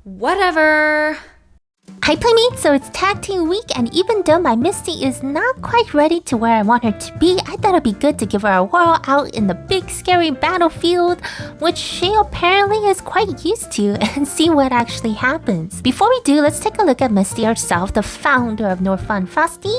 Whatever. Hi Playmates, so it's tag team week, and even though my Misty is not quite ready to where I want her to be, I thought it'd be good to give her a whirl out in the big scary battlefield, which she apparently is quite used to, and see what actually happens. Before we do, let's take a look at Misty herself, the founder of Norfun Frosty.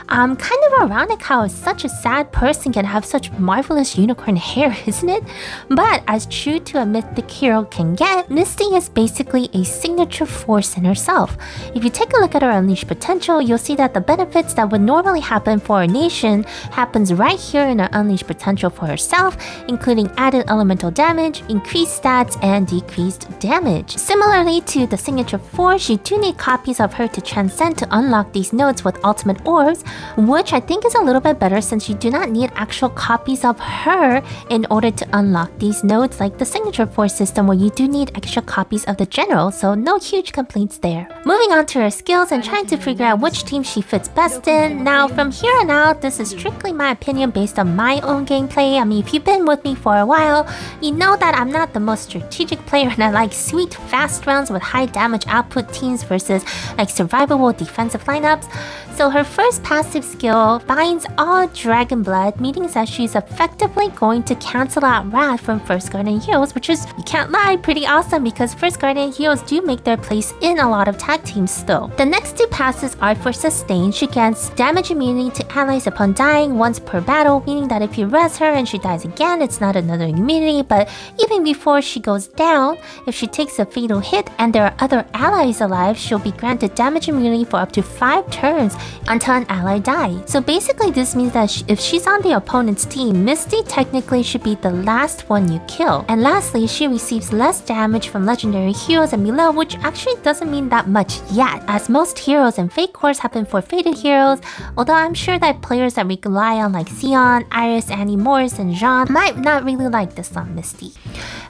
Kind of ironic how such a sad person can have such marvelous unicorn hair, isn't it? But as true to a mythic hero can get, Misty is basically a signature force in herself. If you take a look at her unleashed potential, you'll see that the benefits that would normally happen for a nation happens right here in her unleashed potential for herself, including added elemental damage, increased stats, and decreased damage. Similarly to the signature force, you do need copies of her to transcend to unlock these nodes with ultimate orbs, which I think is a little bit better since you do not need actual copies of her in order to unlock these nodes like the signature force system where you do need extra copies of the general, so no huge complaints there. Moving on to her skills and trying to figure out which team she fits best in. Now from here on out, this is strictly my opinion based on my own gameplay. I mean, if you've been with me for a while, you know that I'm not the most strategic player and I like sweet fast rounds with high damage output teams versus like survivable defensive lineups. So her first passive skill binds all dragon blood, meaning that she's effectively going to cancel out Wrath from First Guardian Heroes, which is, you can't lie, pretty awesome because First Guardian Heroes do make their place in a lot of tag teams still. The next two passes are for sustain. She grants damage immunity to allies upon dying once per battle, meaning that if you res her and she dies again, it's not another immunity, but even before she goes down, if she takes a fatal hit and there are other allies alive, she'll be granted damage immunity for up to 5 turns until an ally dies. So basically this means that if she's on the opponent's team, Misty technically should be the last one you kill. And lastly, she receives less damage from legendary heroes and below, which actually doesn't mean that much yet, as most heroes and fake cores have been forfeited heroes, although I'm sure that players that rely on like Xeon, Iris, Annie Morris, and Jean might not really like this on Misty.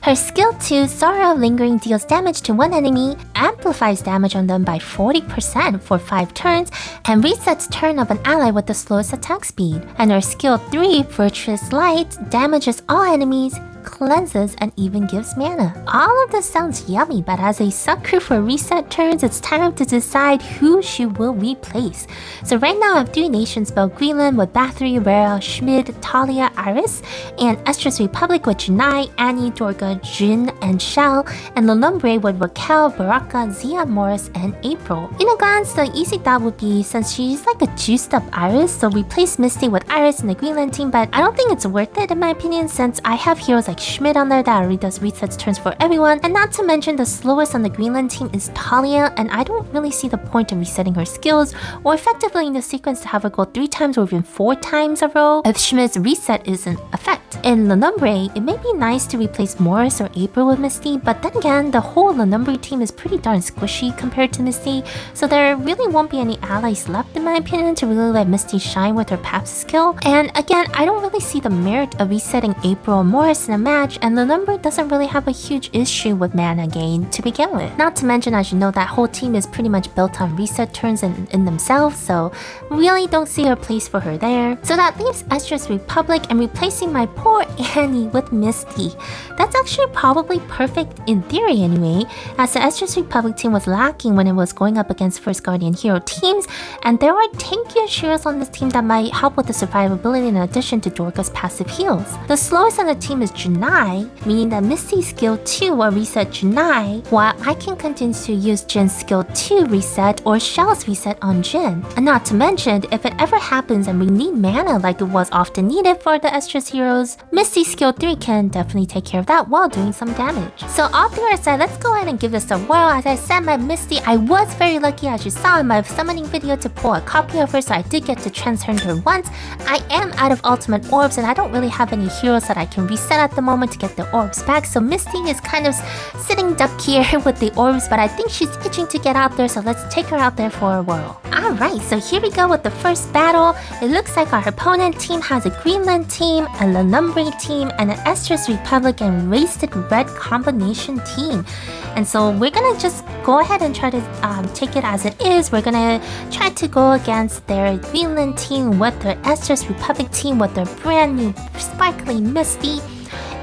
Her skill 2, Sorrow of Lingering, deals damage to one enemy, amplifies damage on them by 40% for 5 turns, and resets turn of an ally with the slowest attack speed. And her skill 3, Virtuous Light, damages all enemies, cleanses, and even gives mana. All of this sounds yummy, but as a subcrew for reset turns, it's time to decide who she will replace. So right now I have 3 nations spelled Greenland with Bathory, Rara, Schmid, Talia, Iris, and Estrus Republic with Janai, Annie, Dorga, Jin, and Shell, and Lolumbre with Raquel, Baraka, Zia, Morris, and April. In a glance, the easy thought would be, since she's like a juiced up Iris, so replace Misty with Iris in the Greenland team, but I don't think it's worth it in my opinion since I have heroes like Schmid on there that already does resets turns for everyone, and not to mention the slowest on the Greenland team is Talia, and I don't really see the point of resetting her skills or effectively in the sequence to have her go 3 times or even 4 times a row if Schmid's reset is in effect. In Lolumbre, it may be nice to replace Morris or April with Misty, but then again, the whole Lolumbre team is pretty darn squishy compared to Misty, so there really won't be any allies left in my opinion to really let Misty shine with her Paps skill. And again, I don't really see the merit of resetting April or Morris in a match, and Lolumbre doesn't really have a huge issue with mana gain to begin with. Not to mention, as you know, that whole team is pretty much built on reset turns in themselves, so really don't see a place for her there. So that leaves Estrus Republic and replacing my poor Annie with Misty. That's actually probably perfect in theory anyway, as the Estrus Republic team was lacking when it was going up against First Guardian hero teams, and there are tankier heroes on this team that might help with the survivability in addition to Dorga's passive heals. The slowest on the team is Janai, meaning that Misty's skill 2 will reset Janai, while I can continue to use Jin's skill 2 reset or Shell's reset on Jin. And not to mention, if it ever happens and we need mana like it was often needed for the Exos Heroes, Misty's skill 3 can definitely take care of that while doing some damage. So all 3 aside, let's go ahead and give this a whirl. As I said, my Misty, I was very lucky as you saw in my summoning video to pull a copy of her, so I did get to transcend her once. I am out of ultimate orbs and I don't really have any heroes that I can reset at the moment to get the orbs back, so Misty is kind of sitting duck here with the orbs, but I think she's itching to get out there, so let's take her out there for a whirl. Alright, so here we go with the first battle. It looks like our opponent team has a Greenland team, a Lolumbre team, and an Estrus Republic and Wasted Red combination team. And so we're gonna just go ahead and try to take it as it is. We're gonna try to go against their Greenland team with their Exos Republic team with their brand new sparkly Misty.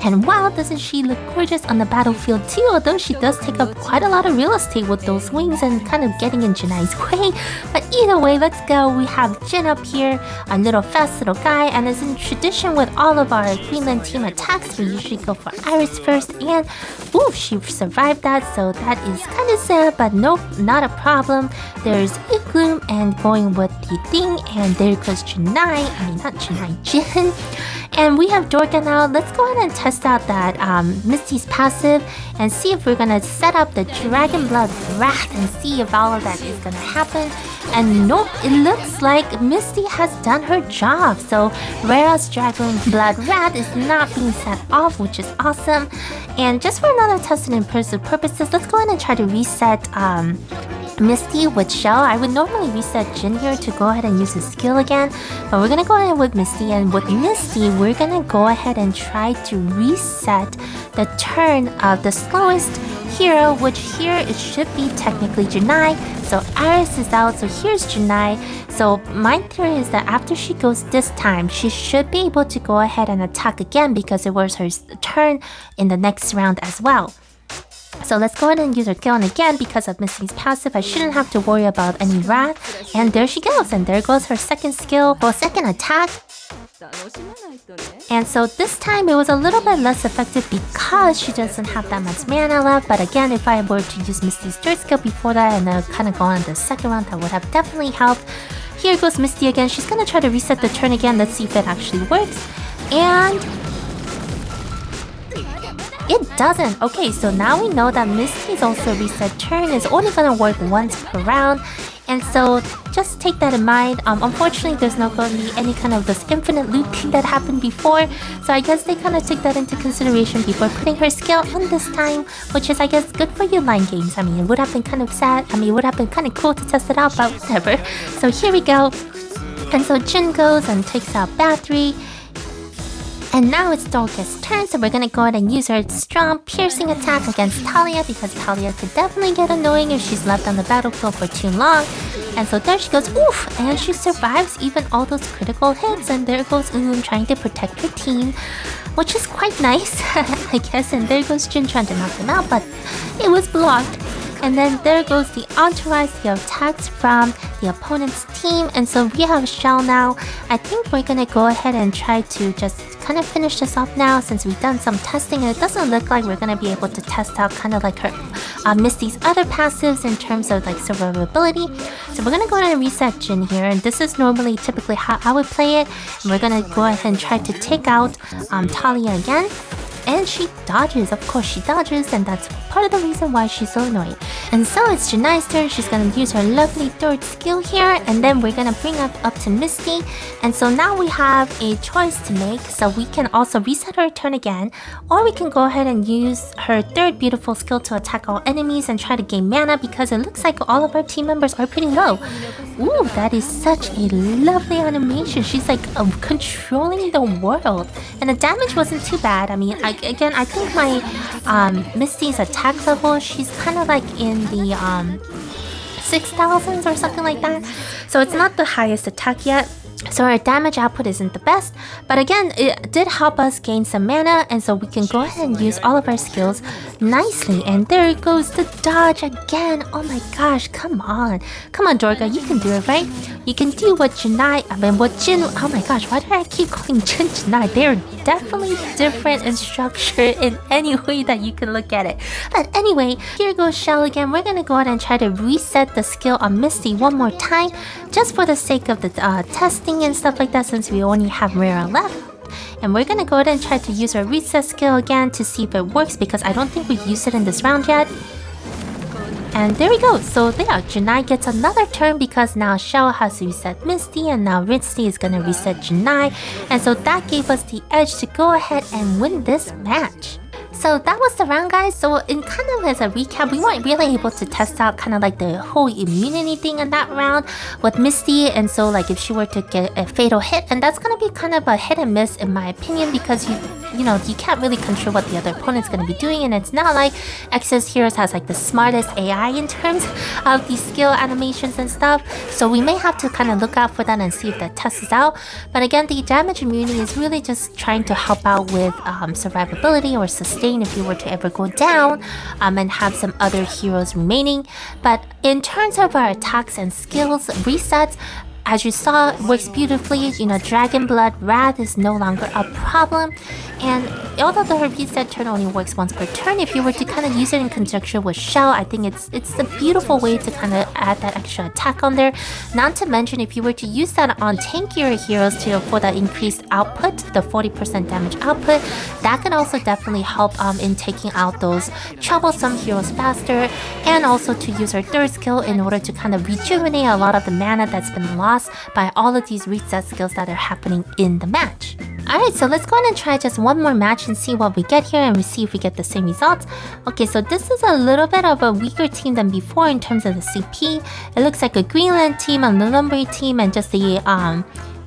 And wow, doesn't she look gorgeous on the battlefield too, although she does take up quite a lot of real estate with those wings and kind of getting in Jinai's way. But either way, let's go. We have Jin up here, a little fast little guy, and as in tradition with all of our Greenland team attacks, we usually go for Iris first, and ooh, she survived that, so that is kind of sad, but nope, not a problem. There's Igloo and going with the thing, and there goes Jinai, not Jinai, Jin. And we have Dorka now. Let's go ahead and test out that Misty's passive and see if we're gonna set up the Dragon Blood Wrath and see if all of that is gonna happen. And nope, it looks like Misty has done her job. So Rara's Dragon Blood Wrath is not being set off, which is awesome. And just for another testing and purposes, let's go ahead and try to reset Misty with Shell. I would normally reset Jin here to go ahead and use his skill again, but we're gonna go ahead with Misty, and with Misty we're gonna go ahead and try to reset the turn of the slowest hero, which here it should be technically Jinai. So Iris is out, so here's Jinai. So my theory is that after she goes this time, she should be able to go ahead and attack again because it was her turn in the next round as well. So let's go ahead and use her skill, and again, because of Misty's passive, I shouldn't have to worry about any wrath. And there she goes, and there goes her second skill, or second attack. And so this time it was a little bit less effective because she doesn't have that much mana left. But again, if I were to use Misty's third skill before that and kind of go on the second round, that would have definitely helped. Here goes Misty again. She's gonna try to reset the turn again. Let's see if it actually works. And it doesn't. Okay, so now we know that Misty's also reset turn is only gonna work once per round, and so just take that in mind. Unfortunately, there's not going to be any kind of this infinite looping that happened before, so I guess they kind of took that into consideration before putting her skill on this time, which is, I guess, good for your line games. I mean, it would have been kind of sad. I mean, it would have been kind of cool to test it out, but whatever. So here we go. And so Jin goes and takes out Battery. And now it's Dorka's turn, so we're gonna go ahead and use her strong piercing attack against Talia, because Talia could definitely get annoying if she's left on the battlefield for too long. And so there she goes, oof! And she survives even all those critical hits, and there goes trying to protect her team, which is quite nice, I guess. And there goes Jin trying to knock him out, but it was blocked. And then there goes the entourage, the attacks from the opponent's team. And so we have Shell now. I think we're gonna go ahead and try to just kind of finish this off now, since we've done some testing, and it doesn't look like we're gonna be able to test out kind of like her Misty's other passives in terms of like survivability. So we're gonna go ahead and reset Jin here, and this is normally typically how I would play it. And we're gonna go ahead and try to take out Talia again. And she dodges, of course she dodges, and that's part of the reason why she's so annoying. And so it's Jinai's turn. She's gonna use her lovely third skill here, and then we're gonna bring up to Misty. And so now we have a choice to make, so we can also reset her turn again, or we can go ahead and use her third beautiful skill to attack all enemies and try to gain mana, because it looks like all of our team members are pretty low. Ooh, that is such a lovely animation. She's like controlling the world, and the damage wasn't too bad. I mean, again, I think my Misty's attack level, she's kind of like in the 6,000s or something like that, so it's not the highest attack yet. So our damage output isn't the best, but again, it did help us gain some mana, and so we can go ahead and use all of our skills nicely. And there goes the dodge again. Oh my gosh, come on Dorka, you can do it, right? You can do what Jin, oh my gosh, why did I keep calling Jin Jinai? They're definitely different in structure in any way that you can look at it. But anyway, here goes Shell again. We're gonna go ahead and try to reset the skill on Misty one more time, just for the sake of the testing and stuff like that, since we only have Rara left. And we're gonna go ahead and try to use our reset skill again to see if it works, because I don't think we've used it in this round yet. And there we go. So there, Jinai gets another turn because now Shell has reset Misty, and now Misty is gonna reset Jinai. And so that gave us the edge to go ahead and win this match. So that was the round, guys. So in kind of as a recap, we weren't really able to test out kind of like the whole immunity thing in that round with Misty. And so like if she were to get a fatal hit, and that's gonna be kind of a hit and miss in my opinion, because you can't really control what the other opponent's going to be doing, and it's not like Exos Heroes has like the smartest AI in terms of the skill animations and stuff, so we may have to kind of look out for that and see if that tests out. But again, the damage immunity is really just trying to help out with survivability or sustain if you were to ever go down, and have some other heroes remaining. But in terms of our attacks and skills resets, as you saw, it works beautifully. Dragon Blood Wrath is no longer a problem. And although the reset turn only works once per turn, if you were to kind of use it in conjunction with Shell, I think it's a beautiful way to kind of add that extra attack on there. Not to mention, if you were to use that on tankier heroes for that increased output, the 40% damage output, that can also definitely help in taking out those troublesome heroes faster, and also to use her third skill in order to kind of rejuvenate a lot of the mana that's been lost by all of these reset skills that are happening in the match. Alright, so let's go ahead and try just one more match and see what we get here, and we see if we get the same results. Okay, so this is a little bit of a weaker team than before in terms of the CP. It looks like a Greenland team, a Lumberry team, and just the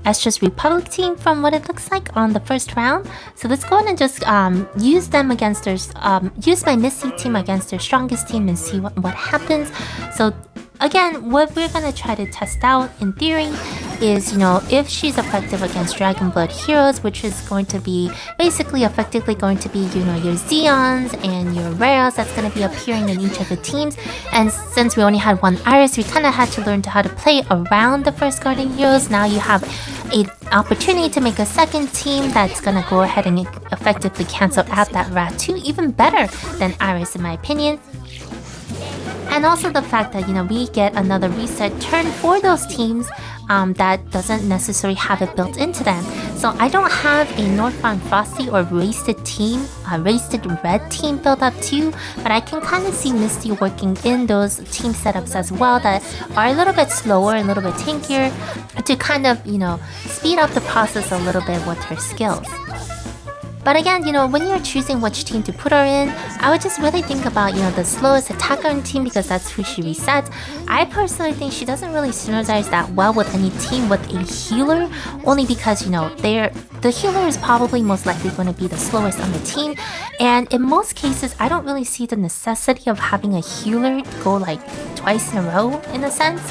Exos Republic team from what it looks like on the first round. So let's go ahead and just use them against their use my Misty team against their strongest team and see what happens. So again, what we're gonna try to test out in theory is, if she's effective against Dragon Blood heroes, which is going to be basically effectively going to be, your Zeons and your Rares that's going to be appearing in each of the teams. And since we only had one Iris, we kind of had to learn how to play around the first Guardian heroes. Now you have an opportunity to make a second team that's going to go ahead and effectively cancel out that Rat 2, even better than Iris in my opinion. And also the fact that, we get another reset turn for those teams that doesn't necessarily have it built into them. So I don't have a Northbound Frosty or Wasted team, Wasted Red team built up too, but I can kind of see Misty working in those team setups as well that are a little bit slower, a little bit tankier, to kind of, speed up the process a little bit with her skills. But again, when you're choosing which team to put her in, I would just really think about, the slowest attacker in the team, because that's who she resets. I personally think she doesn't really synergize that well with any team with a healer, only because, the healer is probably most likely going to be the slowest on the team. And in most cases, I don't really see the necessity of having a healer go like twice in a row, in a sense.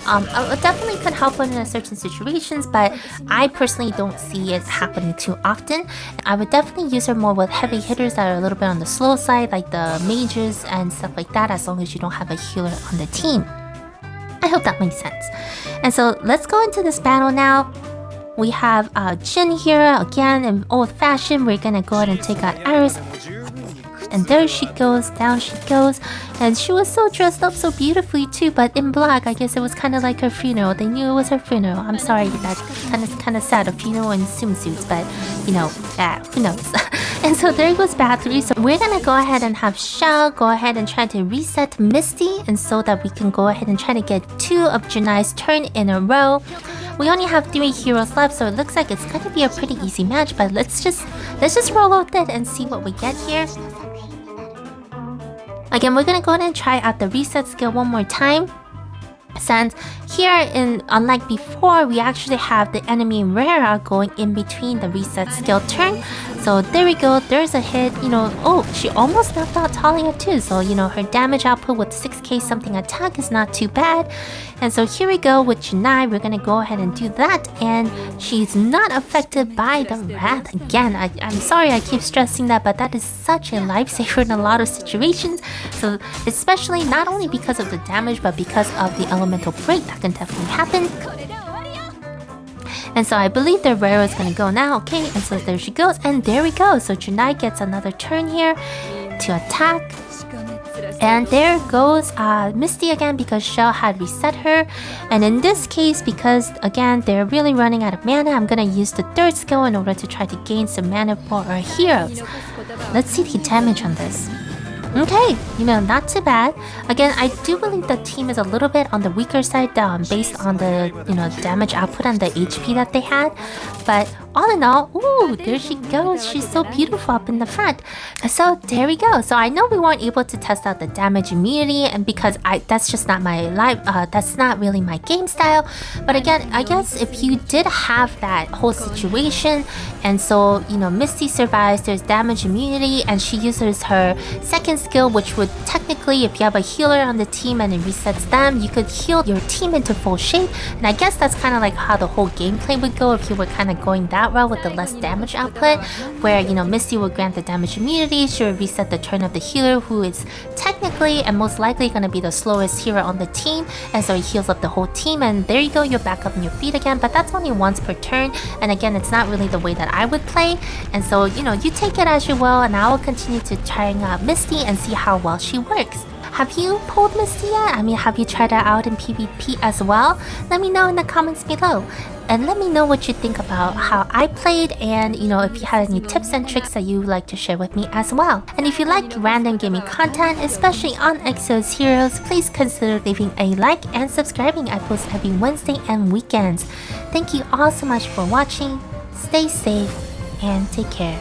It definitely could help in certain situations, but I personally don't see it happening too often. I would definitely use her more with heavy hitters that are a little bit on the slow side, like the mages and stuff like that, as long as you don't have a healer on the team. I hope that makes sense. And so let's go into this battle now. We have Jin here, again in old fashion. We're gonna go ahead and take out Iris. And there she goes, down she goes. And she was so dressed up so beautifully too, but in black. I guess it was kind of like her funeral. They knew it was her funeral. I'm sorry, that's kind of sad, a funeral in swimsuits, but who knows. And so there goes battery. So we're gonna go ahead and have Shell go ahead and try to reset Misty, and so that we can go ahead and try to get 2 of Junai's turn in a row. We only have 3 heroes left, so it looks like it's gonna be a pretty easy match, but let's just roll with it and see what we get here. Again, we're gonna go ahead and try out the reset skill one more time. Since here, unlike before, we actually have the enemy Rara going in between the reset skill turn. So there we go, there's a hit, oh, she almost knocked out Talia too. So, her damage output with 6k something attack is not too bad. And so here we go with Junai, we're gonna go ahead and do that. And she's not affected by the Wrath. Again, I'm sorry I keep stressing that, but that is such a lifesaver in a lot of situations. So especially not only because of the damage, but because of the elemental break that can definitely happen. And so I believe the Rare is gonna go now. Okay, and so there she goes, and there we go. So Junai gets another turn here to attack. And there goes Misty again, because Shell had reset her. And in this case, because again they're really running out of mana, I'm gonna use the third skill in order to try to gain some mana for our heroes. Let's see the damage on this. Okay, not too bad. Again, I do believe the team is a little bit on the weaker side based on the, damage output and the HP that they had. But all in all, ooh, there she goes. She's so beautiful up in the front. So there we go. So I know we weren't able to test out the damage immunity, and because that's just not my that's not really my game style. But again, I guess if you did have that whole situation, and so Misty survives, there's damage immunity, and she uses her second skill, which would technically, if you have a healer on the team and it resets them, you could heal your team into full shape. And I guess that's kind of like how the whole gameplay would go if you were kind of going that route with the less damage output, where Misty will grant the damage immunity, she will reset the turn of the healer, who is technically and most likely going to be the slowest hero on the team, and so he heals up the whole team, and there you go, you're back up on your feet again. But that's only once per turn, and again, it's not really the way that I would play, and so you take it as you will, and I will continue to trying out Misty and see how well she works. Have you pulled Misty yet? I mean, have you tried her out in PvP as well? Let me know in the comments below. And let me know what you think about how I played, and if you had any tips and tricks that you would like to share with me as well. And if you like random gaming content, especially on Exos Heroes, please consider leaving a like and subscribing. I post every Wednesday and weekends. Thank you all so much for watching. Stay safe and take care.